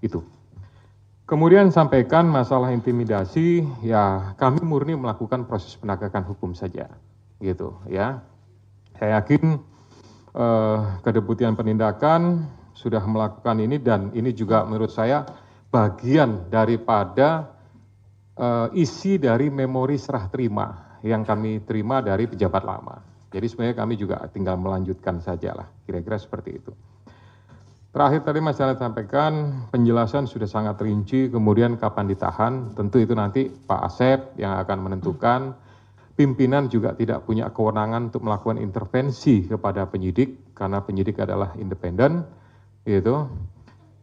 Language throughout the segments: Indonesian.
Itu. Kemudian sampaikan masalah intimidasi, ya kami murni melakukan proses penegakan hukum saja, gitu ya. Saya yakin Kedeputian Penindakan sudah melakukan ini dan ini juga menurut saya bagian daripada isi dari memori serah terima yang kami terima dari pejabat lama. Jadi sebenarnya kami juga tinggal melanjutkan saja lah, kira-kira seperti itu. Terakhir tadi Mas Janet sampaikan penjelasan sudah sangat rinci, kemudian kapan ditahan, tentu itu nanti Pak Asep yang akan menentukan. Pimpinan juga tidak punya kewenangan untuk melakukan intervensi kepada penyidik, karena penyidik adalah independen, gitu.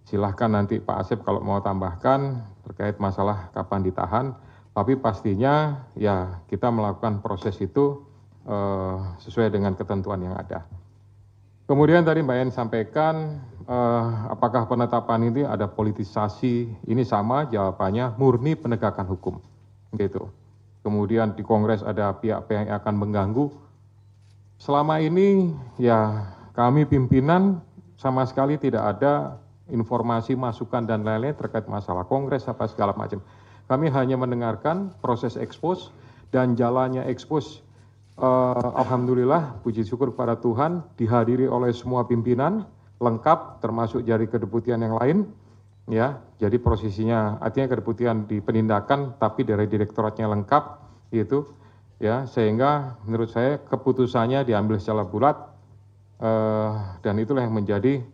Silahkan nanti Pak Asep kalau mau tambahkan terkait masalah kapan ditahan, tapi pastinya ya kita melakukan proses itu sesuai dengan ketentuan yang ada. Kemudian tadi Mbak En sampaikan apakah penetapan ini ada politisasi, ini sama jawabannya murni penegakan hukum, gitu. Kemudian di Kongres ada pihak-pihak yang akan mengganggu. Selama ini ya kami pimpinan sama sekali tidak ada informasi, masukan dan lain-lain terkait masalah Kongres apa segala macam. Kami hanya mendengarkan proses ekspos dan jalannya ekspos. Alhamdulillah, puji syukur kepada Tuhan, dihadiri oleh semua pimpinan, lengkap, termasuk dari kedeputian yang lain, ya. Jadi posisinya, artinya kedeputian di penindakan, tapi dari direktoratnya lengkap, gitu, ya. Sehingga menurut saya keputusannya diambil secara bulat, dan itulah yang menjadi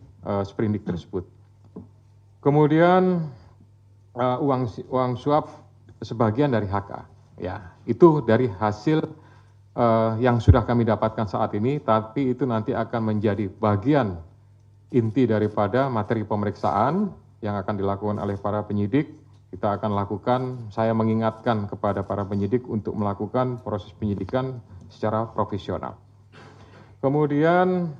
sprindik tersebut. Kemudian uang suap sebagian dari HK, ya. Itu dari hasil yang sudah kami dapatkan saat ini, tapi itu nanti akan menjadi bagian inti daripada materi pemeriksaan yang akan dilakukan oleh para penyidik. Kita akan lakukan, saya mengingatkan kepada para penyidik untuk melakukan proses penyidikan secara profesional. Kemudian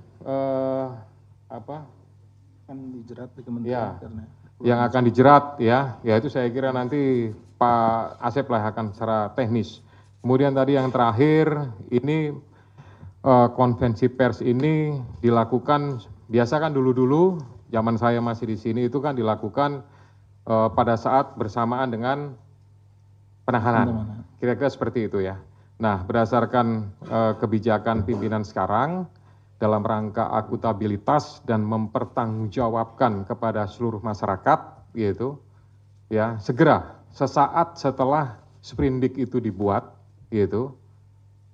akan dijerat di kementerian karena yang akan dijerat ya itu saya kira nanti Pak Asep lah akan secara teknis. Kemudian tadi yang terakhir, ini konvensi pers ini dilakukan, biasa kan dulu-dulu, zaman saya masih di sini itu kan dilakukan pada saat bersamaan dengan penahanan. Kira-kira seperti itu ya. Nah, berdasarkan kebijakan pimpinan sekarang, dalam rangka akuntabilitas dan mempertanggungjawabkan kepada seluruh masyarakat, gitu, ya segera sesaat setelah sprindik itu dibuat, gitu,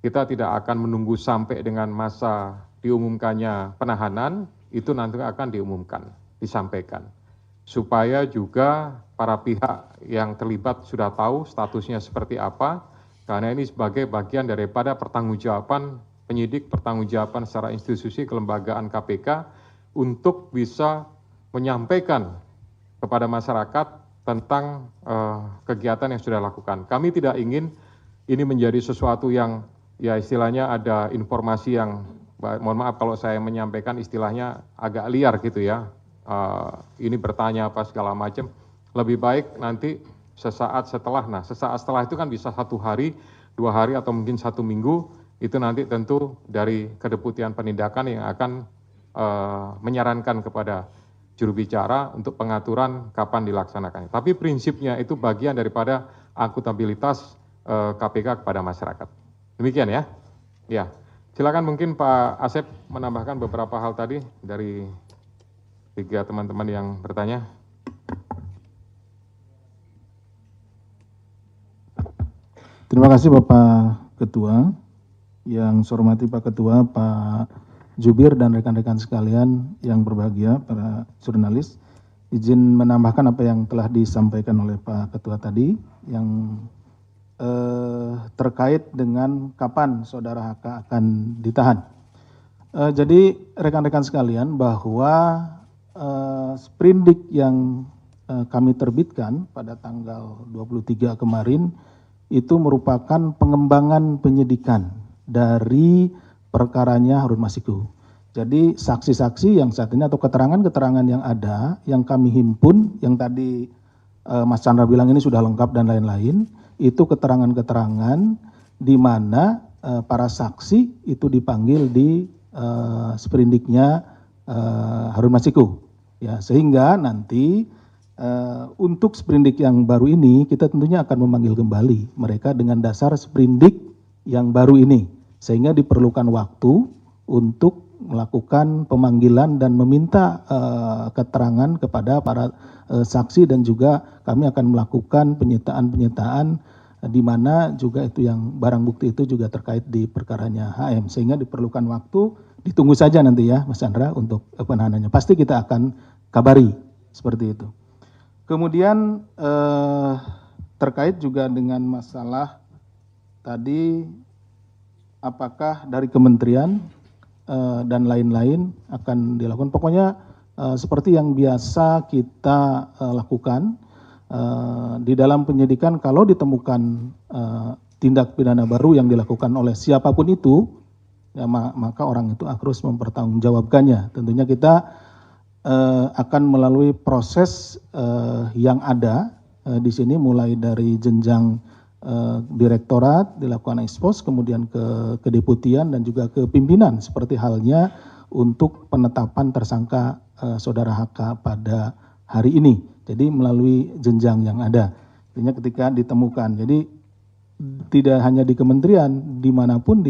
kita tidak akan menunggu sampai dengan masa diumumkannya penahanan, itu nanti akan diumumkan, disampaikan. Supaya juga para pihak yang terlibat sudah tahu statusnya seperti apa, karena ini sebagai bagian daripada pertanggungjawaban penyidik, pertanggungjawaban secara institusi kelembagaan KPK untuk bisa menyampaikan kepada masyarakat tentang kegiatan yang sudah dilakukan. Kami tidak ingin ini menjadi sesuatu yang ya istilahnya ada informasi yang, mohon maaf kalau saya menyampaikan istilahnya agak liar gitu ya, ini bertanya apa segala macam, lebih baik nanti sesaat setelah, nah sesaat setelah itu kan bisa 1 hari, 2 hari atau mungkin 1 minggu, itu nanti tentu dari Kedeputian Penindakan yang akan menyarankan kepada juru bicara untuk pengaturan kapan dilaksanakannya. Tapi prinsipnya itu bagian daripada akuntabilitas KPK kepada masyarakat. Demikian ya. Ya, silakan mungkin Pak Asep menambahkan beberapa hal tadi dari 3 teman-teman yang bertanya. Terima kasih Bapak Ketua. Yang saya hormati Pak Ketua, Pak Jubir dan rekan-rekan sekalian yang berbahagia, para jurnalis. Izin menambahkan apa yang telah disampaikan oleh Pak Ketua tadi, yang terkait dengan kapan saudara HK akan ditahan. Jadi rekan-rekan sekalian, bahwa sprindik yang kami terbitkan pada tanggal 23 kemarin itu merupakan pengembangan penyidikan dari perkaranya Harun Masiku. Jadi saksi-saksi yang saat ini atau keterangan-keterangan yang ada, yang kami himpun, yang tadi Mas Chandra bilang ini sudah lengkap dan lain-lain, itu keterangan-keterangan di mana para saksi itu dipanggil di sprindiknya Harun Masiku. Ya, sehingga nanti untuk sprindik yang baru ini kita tentunya akan memanggil kembali mereka dengan dasar sprindik yang baru ini, sehingga diperlukan waktu untuk melakukan pemanggilan dan meminta keterangan kepada para saksi, dan juga kami akan melakukan penyitaan di mana juga itu yang barang bukti itu juga terkait di perkaranya HM, sehingga diperlukan waktu. Ditunggu saja nanti ya Mas Chandra untuk penahanannya, pasti kita akan kabari seperti itu. Kemudian terkait juga dengan masalah tadi apakah dari kementerian dan lain-lain akan dilakukan, pokoknya seperti yang biasa kita lakukan di dalam penyidikan. Kalau ditemukan tindak pidana baru yang dilakukan oleh siapapun itu, ya, maka orang itu harus mempertanggungjawabkannya. Tentunya kita akan melalui proses yang ada di sini, mulai dari jenjang direktorat, dilakukan ekspos, kemudian ke kedeputian dan juga ke pimpinan, seperti halnya untuk penetapan tersangka saudara HK pada hari ini. Jadi melalui jenjang yang ada, artinya ketika ditemukan. Jadi tidak hanya di kementerian, dimanapun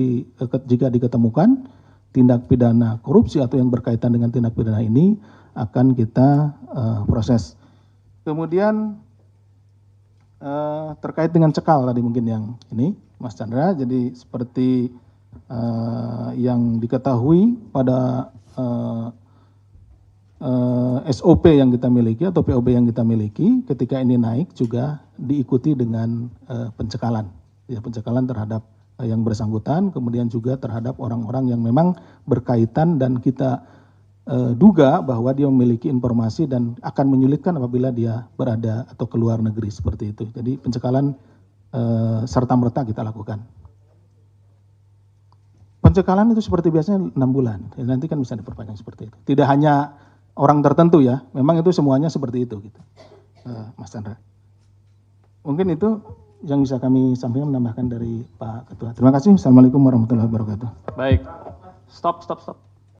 jika diketemukan tindak pidana korupsi atau yang berkaitan dengan tindak pidana ini akan kita proses. Kemudian terkait dengan cekal tadi mungkin yang ini Mas Chandra, jadi seperti yang diketahui pada SOP yang kita miliki atau POB yang kita miliki, ketika ini naik juga diikuti dengan pencekalan, ya, pencekalan terhadap yang bersangkutan, kemudian juga terhadap orang-orang yang memang berkaitan dan kita duga bahwa dia memiliki informasi dan akan menyulitkan apabila dia berada atau keluar negeri, seperti itu. Jadi pencekalan serta-merta kita lakukan. Pencekalan itu seperti biasanya 6 bulan, ya, nanti kan bisa diperpanjang seperti itu. Tidak hanya orang tertentu ya, memang itu semuanya seperti itu gitu, Mas Chandra. Mungkin itu yang bisa kami sampaikan, menambahkan dari Pak Ketua. Terima kasih. Assalamualaikum warahmatullahi wabarakatuh. Baik, stop.